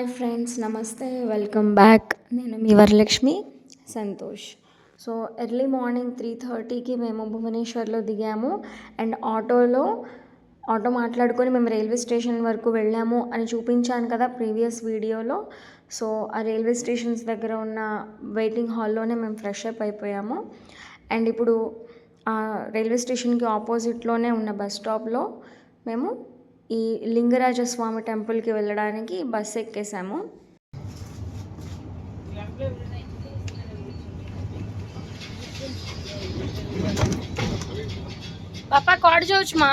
Hi friends, నమస్తే, welcome back. నేను మీ Varalakshmi Santosh. So early morning 3:30కి మేము భువనేశ్వర్లో దిగాము అండ్ ఆటో మాట్లాడుకొని మేము రైల్వే స్టేషన్ వరకు వెళ్ళాము అని చూపించాను కదా ప్రీవియస్ వీడియోలో. సో ఆ రైల్వే స్టేషన్స్ దగ్గర ఉన్న వెయిటింగ్ హాల్లోనే మేము ఫ్రెష్ అప్ అయిపోయాము. అండ్ ఇప్పుడు ఆ రైల్వే స్టేషన్కి ఆపోజిట్లోనే ఉన్న బస్ స్టాప్లో మేము ఈ లింగరాజస్వామి టెంపుల్కి వెళ్ళడానికి బస్ ఎక్కేసాము. పాపా కార్డ్ చూచుమా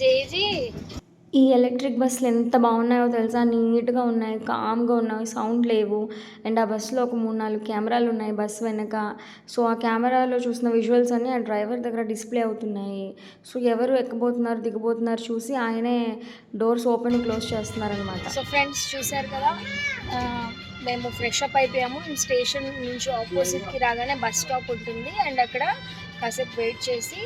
జేజీ. ఈ ఎలక్ట్రిక్ బస్సులు ఎంత బాగున్నాయో తెలుసా, నీట్గా ఉన్నాయి, కామ్గా ఉన్నాయి, సౌండ్ లేవు. అండ్ ఆ బస్సులో ఒక 3-4 కెమెరాలు ఉన్నాయి బస్సు వెనక. సో ఆ కెమెరాలో చూసిన విజువల్స్ అన్నీ ఆ డ్రైవర్ దగ్గర డిస్ప్లే అవుతున్నాయి. సో ఎవరు ఎక్కబోతున్నారు దిగబోతున్నారు చూసి ఆయనే డోర్స్ ఓపెన్ క్లోజ్ చేస్తున్నారనమాట. సో ఫ్రెండ్స్ చూసారు కదా, మేము ఫ్రెష్ అప్ అయిపోయాము. స్టేషన్ నుంచి ఆపోజిట్కి రాగానే బస్ స్టాప్ ఉంటుంది అండ్ అక్కడ కాసేపు వెయిట్ చేసి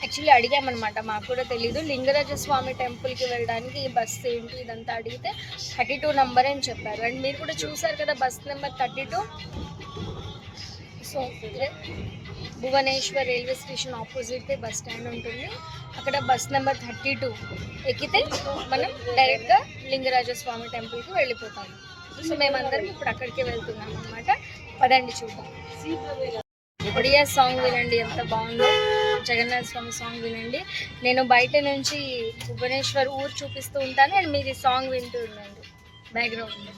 యాక్చువల్లీ అడిగామన్నమాట, మాకు కూడా తెలీదు. లింగరాజస్వామి టెంపుల్కి వెళ్ళడానికి ఈ బస్సు ఏంటి ఇదంతా అడిగితే 32 నెంబర్ అని చెప్పారు. అండ్ మీరు కూడా చూసారు కదా bus number 32. So Bhubaneswar railway station opposite bus stand ఉంటుంది, అక్కడ బస్ నెంబర్ 32 ఎక్కితే మనం డైరెక్ట్గా లింగరాజస్వామి టెంపుల్కి వెళ్ళిపోతాము. సో మేమందరం ఇప్పుడు అక్కడికి వెళ్తున్నాం అనమాట. పదండి చూద్దాం. ఒడియా సాంగ్ వినండి ఎంత బాగుందో, జగన్నాథ స్వామి సాంగ్ వినండి. నేను బయట నుంచి భువనేశ్వర్ ఊరు చూపిస్తూ ఉంటాను అండ్ మీరు ఈ సాంగ్ వింటూ ఉండండి బ్యాక్గ్రౌండ్.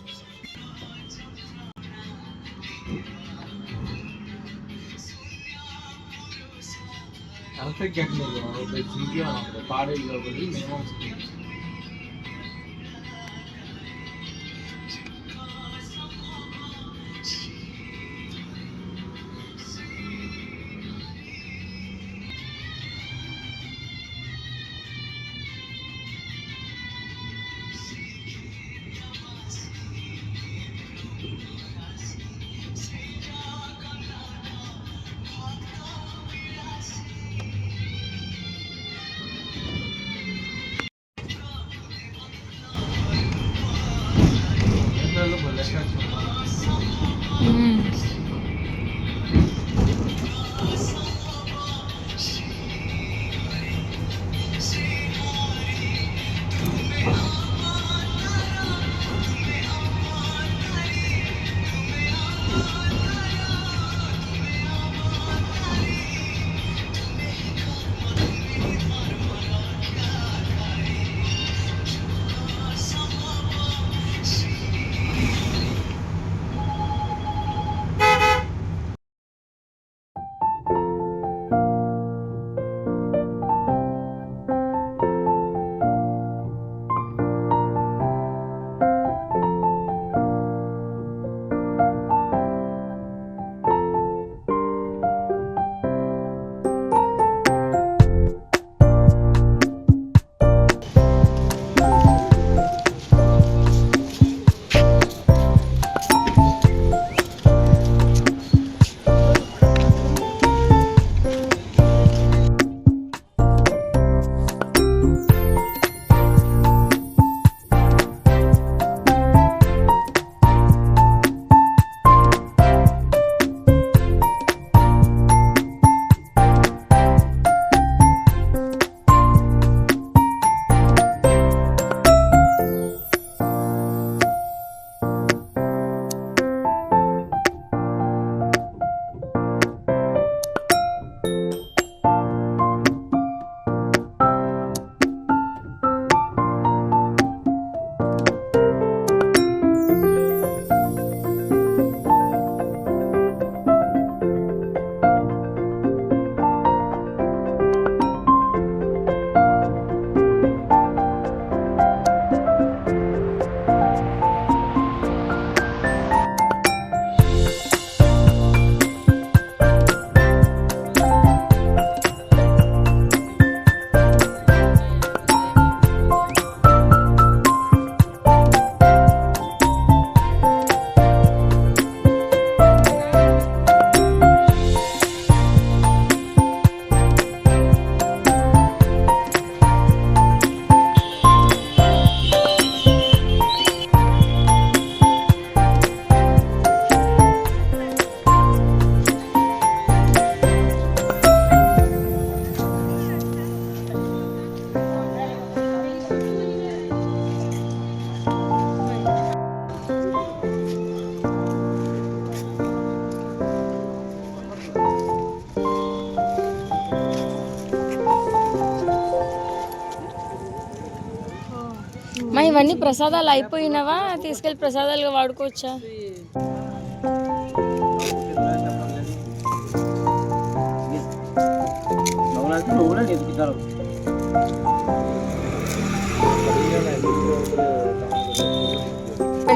మా ఇవన్నీ ప్రసాదాలు అయిపోయినవా? తీసుకెళ్ళి ప్రసాదాలుగా వాడుకోవచ్చా?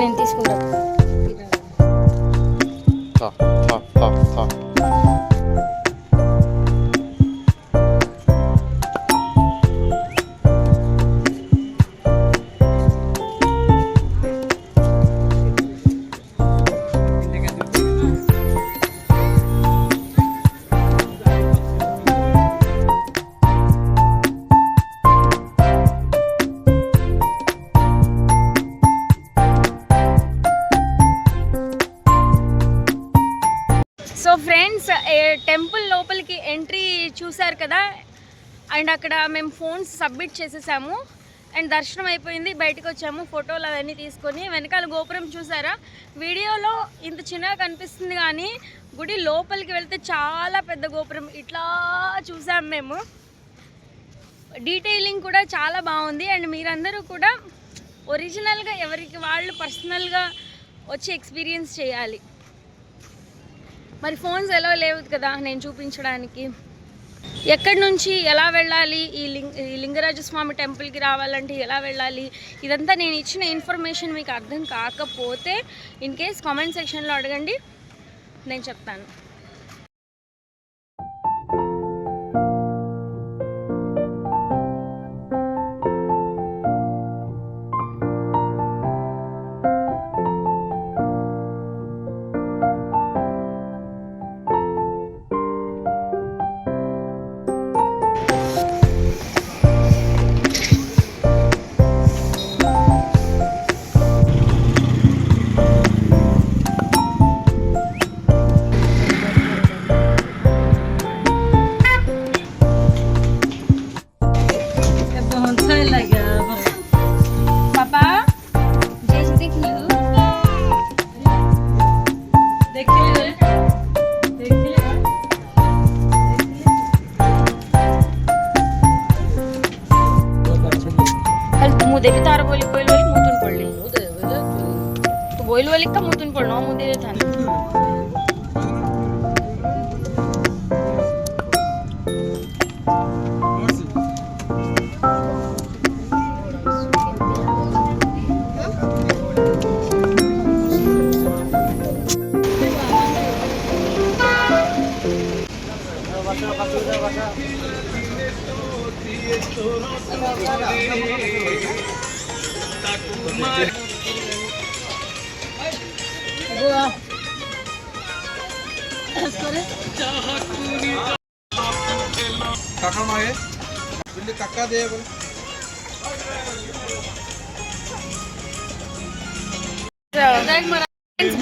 నేను తీసుకుంటా. సో ఫ్రెండ్స్, టెంపుల్ లోపలికి ఎంట్రీ చూసారు కదా, అండ్ అక్కడ మేము ఫోన్స్ సబ్మిట్ చేసేసాము అండ్ దర్శనం అయిపోయింది. బయటకు వచ్చాము, ఫోటోలు అవన్నీ తీసుకొని. వెనకాల గోపురం చూసారా? వీడియోలో ఇంత చిన్నగా కనిపిస్తుంది కానీ గుడి లోపలికి వెళ్తే చాలా పెద్ద గోపురం. ఇట్లా చూసాము మేము. డీటెయిలింగ్ కూడా చాలా బాగుంది. అండ్ మీరందరూ కూడా ఒరిజినల్గా ఎవరికి వాళ్ళు పర్సనల్గా వచ్చి ఎక్స్పీరియన్స్ చేయాలి. మరి ఫోన్స్ ఎలా లేవు కదా నేను చూపించడానికి. ఎక్కడి నుంచి ఎలా వెళ్ళాలి, ఈ లింగరాజస్వామి టెంపుల్కి రావాలంటే ఎలా వెళ్ళాలి, ఇదంతా నేను ఇచ్చిన ఇన్ఫర్మేషన్ మీకు అర్థం కాకపోతే ఇన్ కేస్ కామెంట్ సెక్షన్లో అడగండి, నేను చెప్తాను. देवी तार बोली बोल बोली मुतुन पडली तो बोल बोली का मुतुन पडनो मुदे थान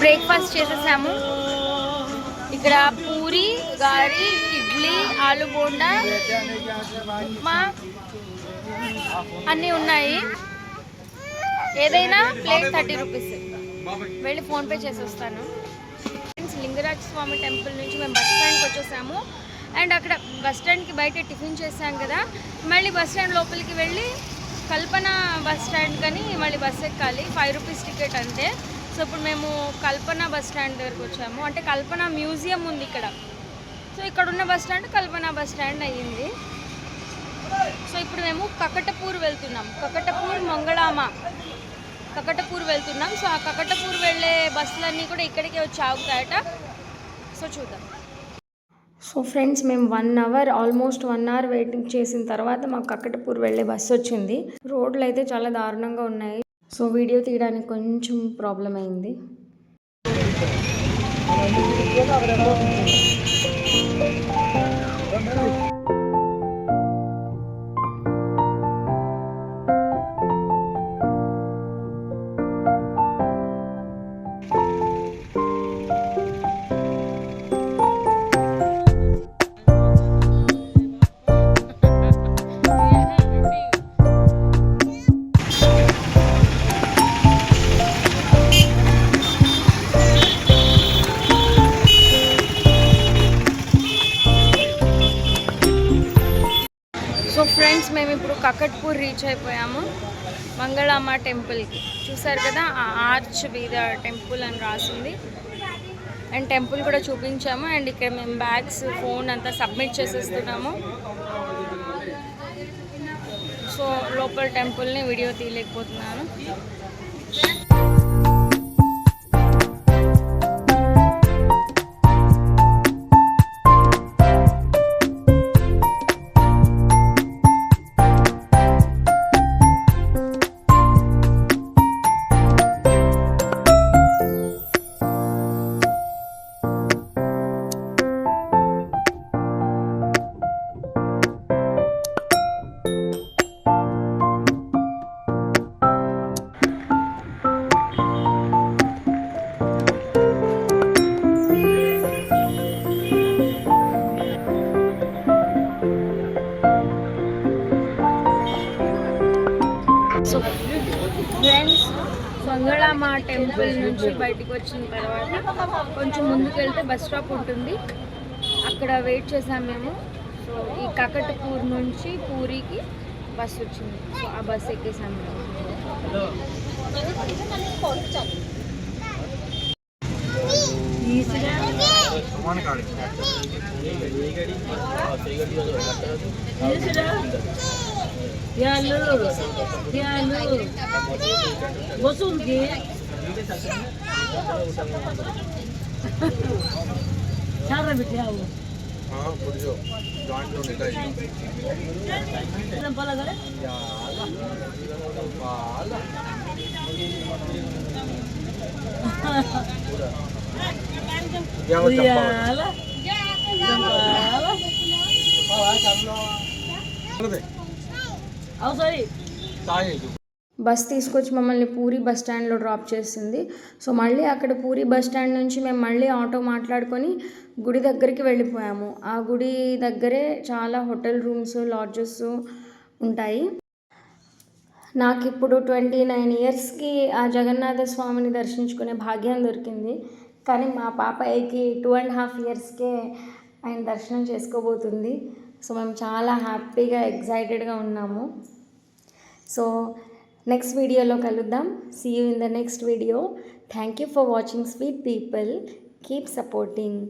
బ్రేక్ఫాస్ట్ చేసేసాము. ఇక్కడ పూరి, గారి, ఇడ్లీ, ఆలు బోండా, ఉప్మా అన్నీ ఉన్నాయి. ఏదైనా ప్లేట్ 30 రూపీస్. వెళ్ళి ఫోన్పే చేసి వస్తాను. లింగరాజ స్వామి టెంపుల్ నుంచి మేము బస్ స్టాండ్కి వచ్చేసాము. అండ్ అక్కడ బస్ స్టాండ్కి బయట టిఫిన్ చేసాం కదా, మళ్ళీ బస్ స్టాండ్ లోపలికి వెళ్ళి కల్పన బస్ స్టాండ్ కానీ మళ్ళీ బస్ ఎక్కాలి. 5 రూపీస్ టికెట్ అంతే. సో ఇప్పుడు మేము కల్పన బస్ స్టాండ్ దగ్గరికి వచ్చాము. అంటే కల్పన మ్యూజియం ఉంది ఇక్కడ. సో ఇక్కడ ఉన్న బస్ స్టాండ్ కల్పన బస్ స్టాండ్ అయ్యింది. సో ఇప్పుడు మేము కకటపూర్ వెళ్తున్నాం. కకటపూర్, మంగళామ, కకటపూర్ వెళ్తున్నాం. సో ఆ కకటపూర్ వెళ్ళే బస్సులన్నీ కూడా ఇక్కడికే వచ్చి ఆగుతాయట. సో చూద్దాం. సో ఫ్రెండ్స్, మేము 1 అవర్ ఆల్మోస్ట్ 1 అవర్ వెయిటింగ్ చేసిన తర్వాత మాకు కకటపూర్ వెళ్ళే బస్సు వచ్చింది. రోడ్లు అయితే చాలా దారుణంగా ఉన్నాయి. సో వీడియో తీయడానికి కొంచెం ప్రాబ్లం అయింది. ఫ్రెండ్స్ మేము ఇప్పుడు కకట్పూర్ రీచ్ అయిపోయాము మంగళమ్మ టెంపుల్కి. చూసారు కదా ఆ ఆర్చ్ మీద టెంపుల్ అని రాసింది. అండ్ టెంపుల్ కూడా చూపించాము. అండ్ ఇక్కడ మేము బ్యాగ్స్ ఫోన్ అంతా సబ్మిట్ చేసేస్తున్నాము. సో లోపల టెంపుల్ని వీడియో తీయలేకపోతున్నాను. సో ఫ్రెండ్స్ మంగళమ్మ టెంపుల్ నుంచి బయటికి వచ్చిన తర్వాత కొంచెం ముందుకు వెళ్తే బస్ స్టాప్ ఉంటుంది. అక్కడ వెయిట్ చేసాం మేము. సో ఈ కకట్పూర్ నుంచి పూరికి బస్ వచ్చింది. సో ఆ బస్ ఎక్కేసాం మేము. बसून घे छान भेटे బస్ తీసుకొచ్చి మమ్మల్ని పూరి బస్ స్టాండ్లో డ్రాప్ చేసింది. సో మళ్ళీ అక్కడ పూరి బస్ స్టాండ్ నుంచి మేము మళ్ళీ ఆటో మాట్లాడుకొని గుడి దగ్గరికి వెళ్ళిపోయాము. ఆ గుడి దగ్గరే చాలా హోటల్ రూమ్స్, లాడ్జెస్ ఉంటాయి. నాకు ఇప్పుడు 29 ఇయర్స్కి ఆ జగన్నాథ స్వామిని దర్శించుకునే భాగ్యం దొరికింది. కానీ మా పాపయ్యకి 2.5 ఇయర్స్కే ఆయన దర్శనం చేసుకోబోతుంది. సో మేము చాలా హ్యాపీగా ఎగ్జైటెడ్గా ఉన్నాము. సో నెక్స్ట్ వీడియోలో కలుద్దాం. See you in the next video. Thank you for watching sweet people. Keep supporting.